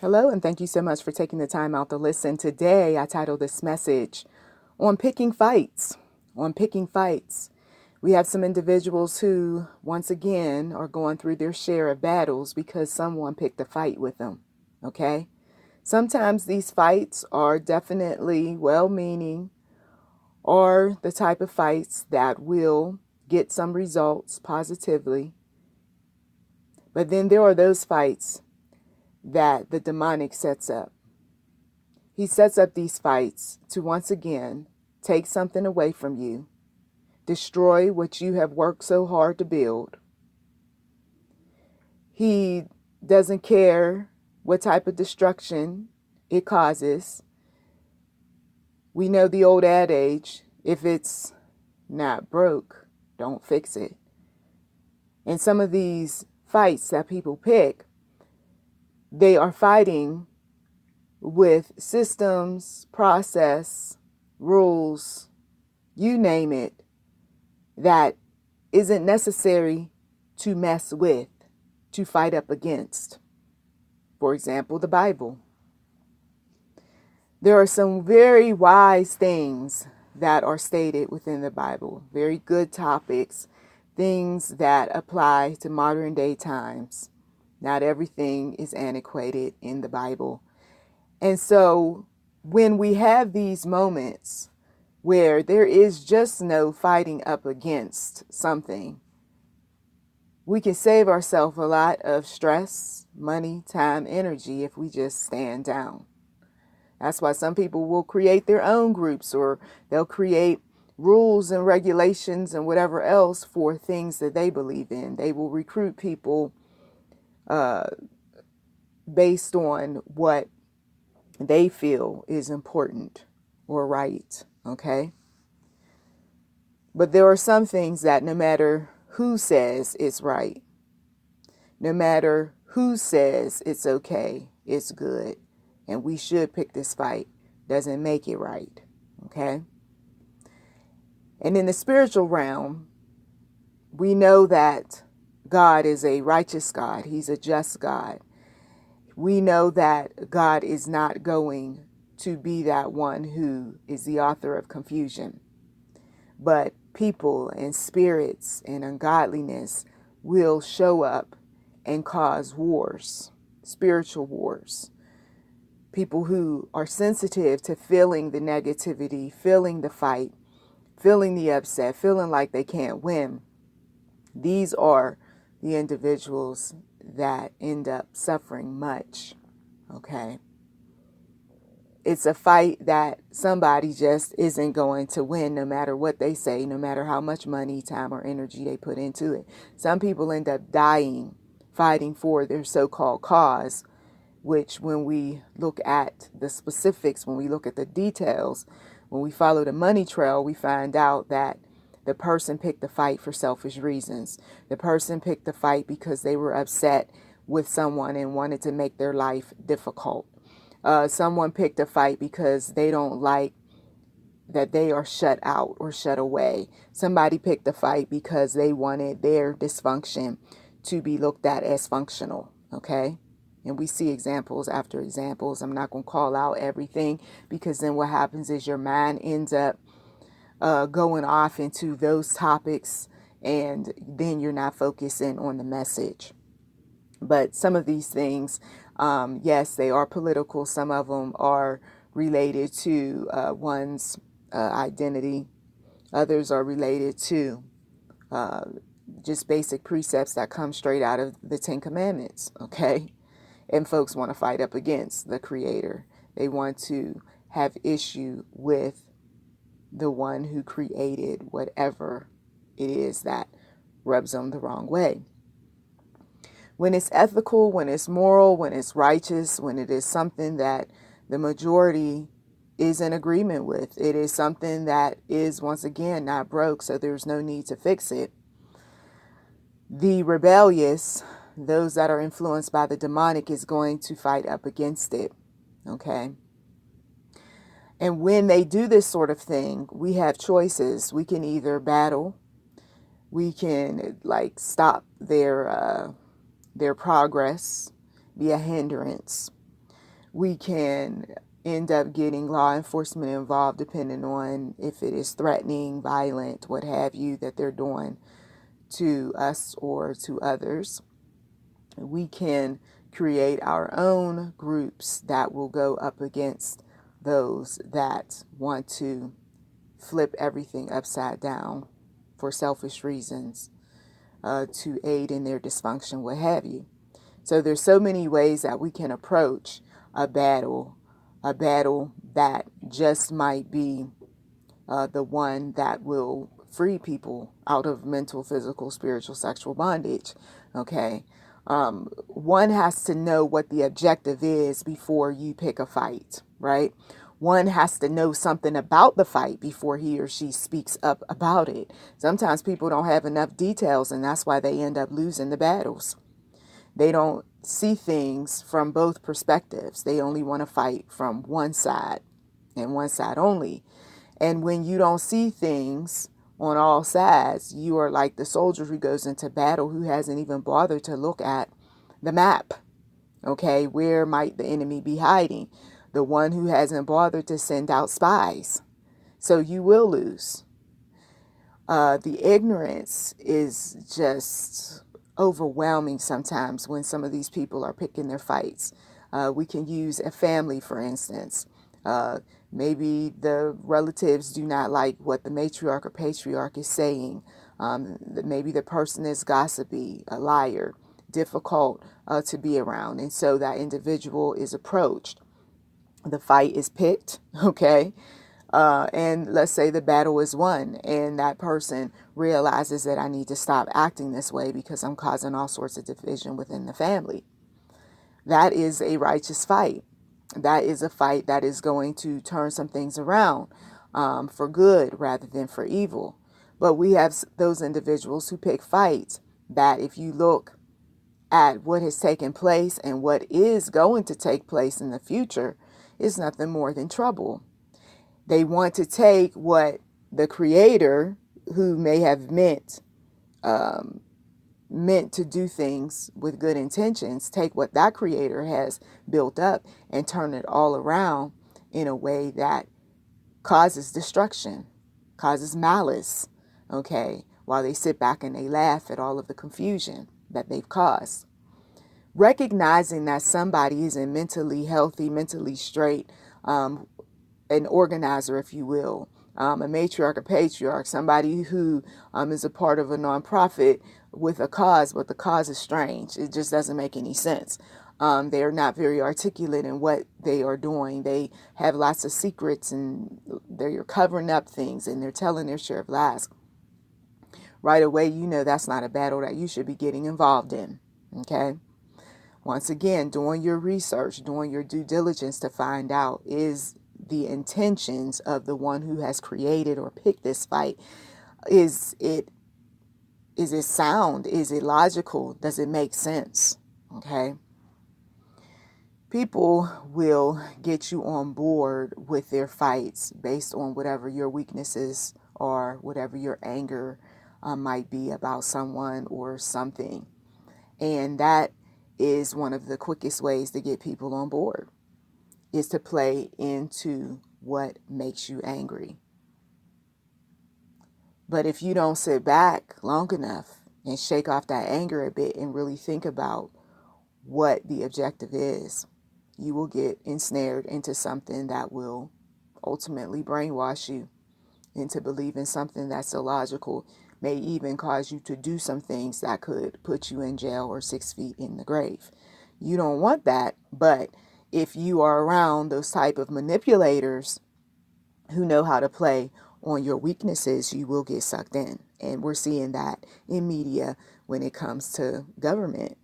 Hello, and thank you so much for taking the time out to listen. Today, I titled this message on picking fights. On picking fights. We have some individuals who, once again, are going through their share of battles because someone picked a fight with them. Okay? Sometimes these fights are definitely well-meaning or the type of fights that will get some results positively. But then there are those fights that the demonic sets up. He sets up these fights to once again take something away from you, destroy what you have worked so hard to build. He doesn't care what type of destruction it causes. We know the old adage, if it's not broke, don't fix it. And some of these fights that people pick, they are fighting with systems, process, rules, you name it, that isn't necessary to mess with, to fight up against. For example, the Bible. There are some very wise things that are stated within the Bible, very good topics, things that apply to modern day times. Not everything is antiquated in the Bible. And so when we have these moments where there is just no fighting up against something, we can save ourselves a lot of stress, money, time, energy if we just stand down. That's why some people will create their own groups, or they'll create rules and regulations and whatever else for things that they believe in. They will recruit people based on what they feel is important or right, okay? But there are some things that no matter who says it's right, no matter who says it's okay, it's good, and we should pick this fight, doesn't make it right, okay? And in the spiritual realm, we know that God is a righteous God. He's a just God. We know that God is not going to be that one who is the author of confusion. But people and spirits and ungodliness will show up and cause wars, spiritual wars. People who are sensitive to feeling the negativity, feeling the fight, feeling the upset, feeling like they can't win. These are the individuals that end up suffering much, okay? It's a fight that somebody just isn't going to win no matter what they say, no matter how much money, time, or energy they put into it. Some people end up dying fighting for their so-called cause, which when we look at the specifics, when we look at the details, when we follow the money trail, we find out that the person picked the fight for selfish reasons. The person picked the fight because they were upset with someone and wanted to make their life difficult. Someone picked a fight because they don't like that they are shut out or shut away. Somebody picked a fight because they wanted their dysfunction to be looked at as functional, okay? And we see examples after examples. I'm not going to call out everything because then what happens is your mind ends up going off into those topics, and then you're not focusing on the message. But some of these things, yes, they are political. Some of them are related to one's identity. Others are related to just basic precepts that come straight out of the Ten Commandments, okay? And folks want to fight up against the Creator. They want to have issue with the one who created whatever it is that rubs them the wrong way. When it's ethical, when it's moral, when it's righteous, when it is something that the majority is in agreement with, it is something that is, once again, not broke, so there's no need to fix it. The rebellious, those that are influenced by the demonic, is going to fight up against it, okay? And when they do this sort of thing, we have choices. We can either battle, we can stop their progress, be a hindrance. We can end up getting law enforcement involved depending on if it is threatening, violent, what have you, that they're doing to us or to others. We can create our own groups that will go up against those that want to flip everything upside down for selfish reasons, to aid in their dysfunction, what have you. So there's so many ways that we can approach a battle that just might be the one that will free people out of mental, physical, spiritual, sexual bondage. Okay. One has to know what the objective is before you pick a fight, right? One has to know something about the fight before he or she speaks up about it. Sometimes people don't have enough details, and that's why they end up losing the battles. They don't see things from both perspectives. They only want to fight from one side and one side only. And when you don't see things on all sides, you are like the soldier who goes into battle who hasn't even bothered to look at the map. Okay, where might the enemy be hiding? The one who hasn't bothered to send out spies. So you will lose. The ignorance is just overwhelming sometimes when some of these people are picking their fights. We can use a family, for instance. Maybe the relatives do not like what the matriarch or patriarch is saying. Maybe the person is gossipy, a liar, difficult to be around. And so that individual is approached. The fight is picked, okay? And let's say the battle is won and that person realizes that I need to stop acting this way because I'm causing all sorts of division within the family. That is a righteous fight. That is a fight that is going to turn some things around for good rather than for evil. But we have those individuals who pick fights that, if you look at what has taken place and what is going to take place in the future, is nothing more than trouble. They want to take what the Creator, who may have meant to do things with good intentions, take what that Creator has built up and turn it all around in a way that causes destruction, causes malice, okay, while they sit back and they laugh at all of the confusion that they've caused. Recognizing that somebody isn't mentally healthy, mentally straight, an organizer, if you will, a matriarch, a patriarch, somebody who is a part of a nonprofit with a cause, but the cause is strange. It just doesn't make any sense. They are not very articulate in what they are doing. They have lots of secrets and they're covering up things and they're telling their share of lies. Right away, you know that's not a battle that you should be getting involved in. Okay? Once again, doing your research, doing your due diligence to find out, is the intentions of the one who has created or picked this fight, is it sound? Is it logical? Does it make sense? Okay. People will get you on board with their fights based on whatever your weaknesses are, whatever your anger might be about someone or something. And that is one of the quickest ways to get people on board, is to play into what makes you angry. But if you don't sit back long enough and shake off that anger a bit and really think about what the objective is, you will get ensnared into something that will ultimately brainwash you into believing something that's illogical, may even cause you to do some things that could put you in jail or 6 feet in the grave. You don't want that, but if you are around those type of manipulators who know how to play on your weaknesses, you will get sucked in. And we're seeing that in media when it comes to government,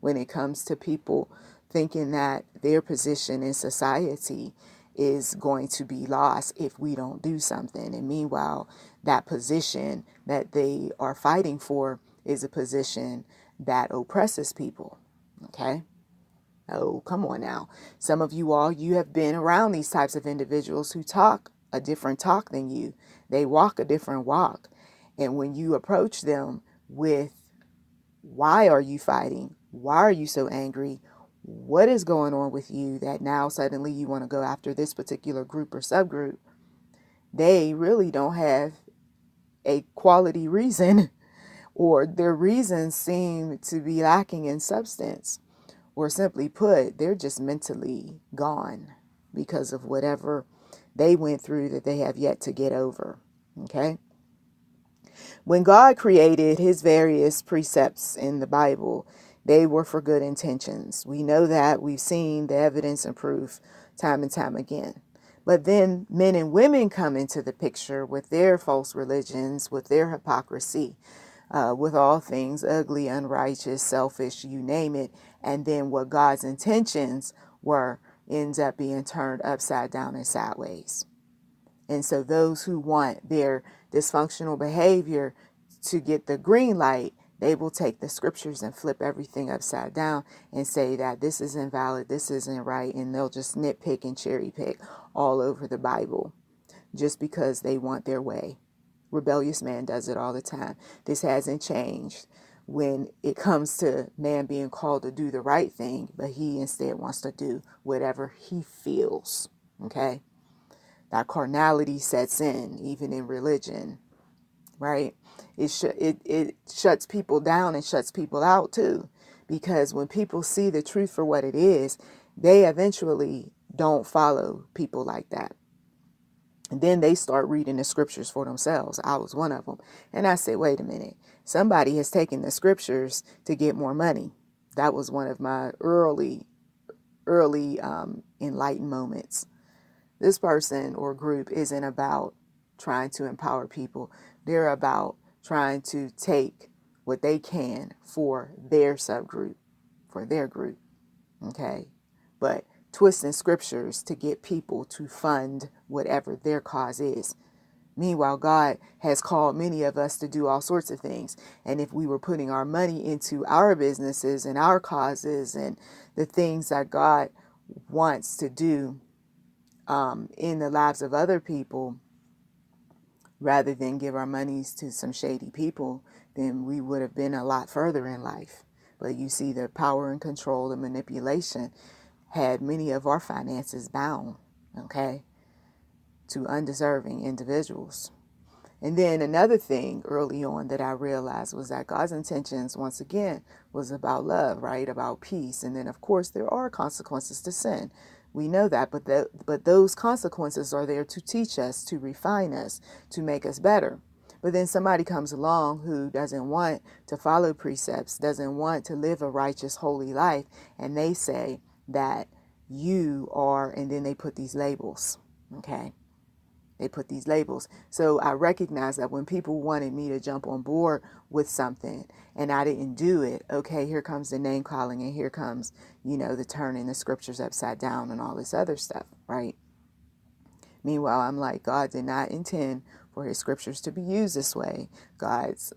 when it comes to people thinking that their position in society is going to be lost if we don't do something. And meanwhile, that position that they are fighting for is a position that oppresses people. Okay? Oh, come on now. Some of you all, you have been around these types of individuals who talk a different talk than you. They walk a different walk. And when you approach them with, why are you fighting? Why are you so angry? what is going on with you that now suddenly you want to go after this particular group or subgroup. They really don't have a quality reason, or their reasons seem to be lacking in substance, or simply put, they're just mentally gone because of whatever they went through that they have yet to get over. Okay? When God created his various precepts in the Bible, they were for good intentions. We know that. We've seen the evidence and proof time and time again. But then men and women come into the picture with their false religions, with their hypocrisy, with all things ugly, unrighteous, selfish, you name it. And then what God's intentions were ends up being turned upside down and sideways. And so those who want their dysfunctional behavior to get the green light, they will take the scriptures and flip everything upside down and say that this is invalid, this isn't right, and they'll just nitpick and cherry pick all over the Bible just because they want their way. Rebellious man does it all the time. This hasn't changed when it comes to man being called to do the right thing, but he instead wants to do whatever he feels. Okay? That carnality sets in, even in religion, right? It shuts people down and shuts people out too, because when people see the truth for what it is, they eventually don't follow people like that. And then they start reading the scriptures for themselves. I was one of them. And I said, wait a minute, somebody has taken the scriptures to get more money. That was one of my early enlightened moments. This person or group isn't about trying to empower people. They're about trying to take what they can for their subgroup, for their group. Okay? But twisting scriptures to get people to fund whatever their cause is. Meanwhile, God has called many of us to do all sorts of things. And if we were putting our money into our businesses and our causes and the things that God wants to do, in the lives of other people, rather than give our monies to some shady people, then we would have been a lot further in life. But you see, the power and control and manipulation had many of our finances bound, okay, to undeserving individuals. And then another thing early on that I realized was that God's intentions, once again, was about love, right? About peace. And then, of course, there are consequences to sin. We know that, but those consequences are there to teach us, to refine us, to make us better. But then somebody comes along who doesn't want to follow precepts, doesn't want to live a righteous, holy life, and they say that you are, and then they put these labels, okay? They put these labels. So I recognize that when people wanted me to jump on board with something and I didn't do it, okay, here comes the name calling and here comes, the turning the scriptures upside down and all this other stuff, right? Meanwhile, I'm like, God did not intend for his scriptures to be used this way. God's,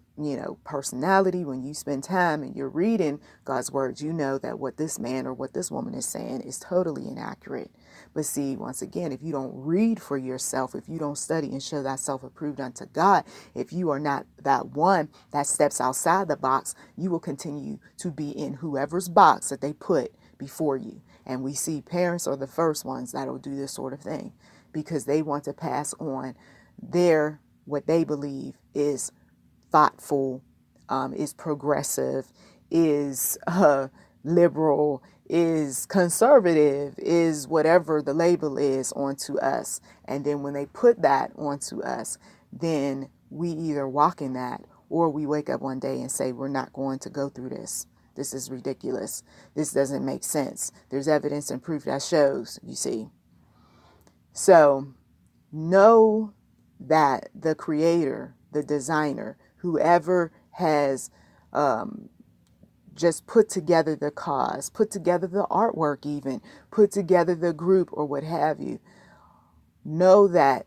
personality, when you spend time and you're reading God's words, you know that what this man or what this woman is saying is totally inaccurate. But see, once again, if you don't read for yourself, if you don't study and show thyself approved unto God, if you are not that one that steps outside the box, you will continue to be in whoever's box that they put before you. And we see parents are the first ones that'll do this sort of thing because they want to pass on what they believe is thoughtful, is progressive, is liberal, is conservative, is whatever the label is onto us. And then when they put that onto us, then we either walk in that or we wake up one day and say, we're not going to go through this. This is ridiculous. This doesn't make sense. There's evidence and proof that shows, you see. So know that the creator, the designer, whoever has just put together the cause, put together the artwork even, put together the group or what have you, know that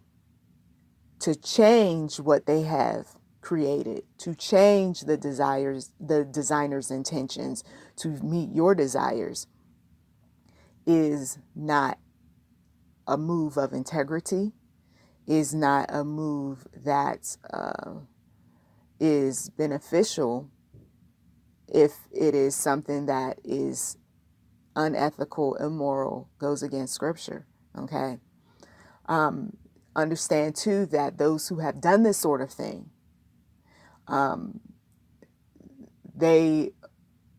to change what they have created, to change the designer's intentions to meet your desires is not a move of integrity, is not a move that is beneficial if it is something that is unethical, immoral, goes against scripture. Okay. Understand too that those who have done this sort of thing, they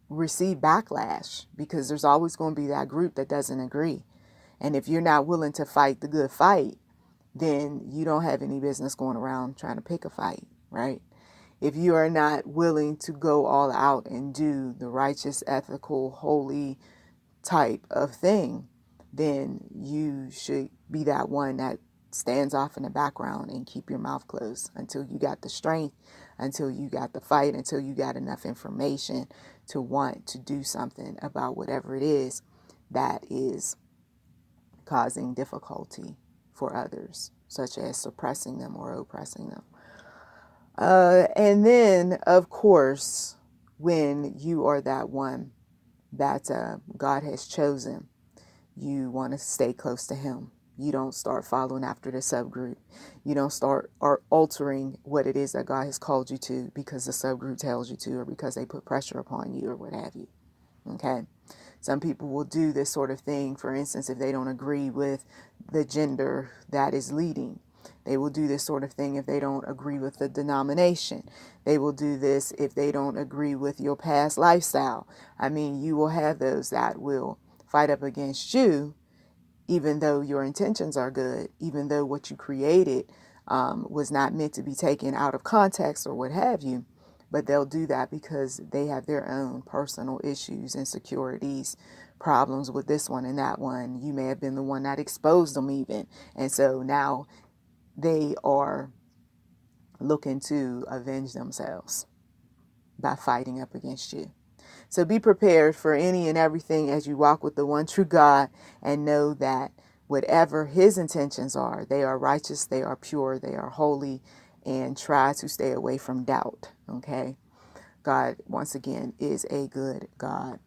receive backlash, because there's always going to be that group that doesn't agree. And if you're not willing to fight the good fight, then you don't have any business going around trying to pick a fight, right? If you are not willing to go all out and do the righteous, ethical, holy type of thing, then you should be that one that stands off in the background and keep your mouth closed until you got the strength, until you got the fight, until you got enough information to want to do something about whatever it is that is causing difficulty for others, such as suppressing them or oppressing them. And then, of course, when you are that one that God has chosen, you want to stay close to him. You don't start following after the subgroup. You don't start altering what it is that God has called you to because the subgroup tells you to, or because they put pressure upon you, or what have you. Okay. Some people will do this sort of thing. For instance, if they don't agree with the gender that is leading, they will do this sort of thing if they don't agree with the denomination. They will do this if they don't agree with your past lifestyle. I mean, you will have those that will fight up against you, even though your intentions are good, even though what you created was not meant to be taken out of context or what have you. But they'll do that because they have their own personal issues, insecurities, problems with this one and that one. You may have been the one that exposed them even. And so now they are looking to avenge themselves by fighting up against you. So be prepared for any and everything as you walk with the one true God, and know that whatever his intentions are, they are righteous, they are pure, they are holy, and try to stay away from doubt. Okay. God, once again, is a good God.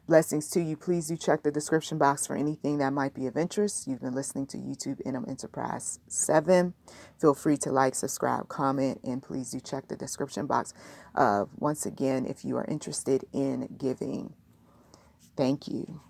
Blessings to you. Please do check the description box for anything that might be of interest. You've been listening to YouTube Inham Enterprise 7. Feel free to like, subscribe, comment, and please do check the description box. Once again, if you are interested in giving. Thank you.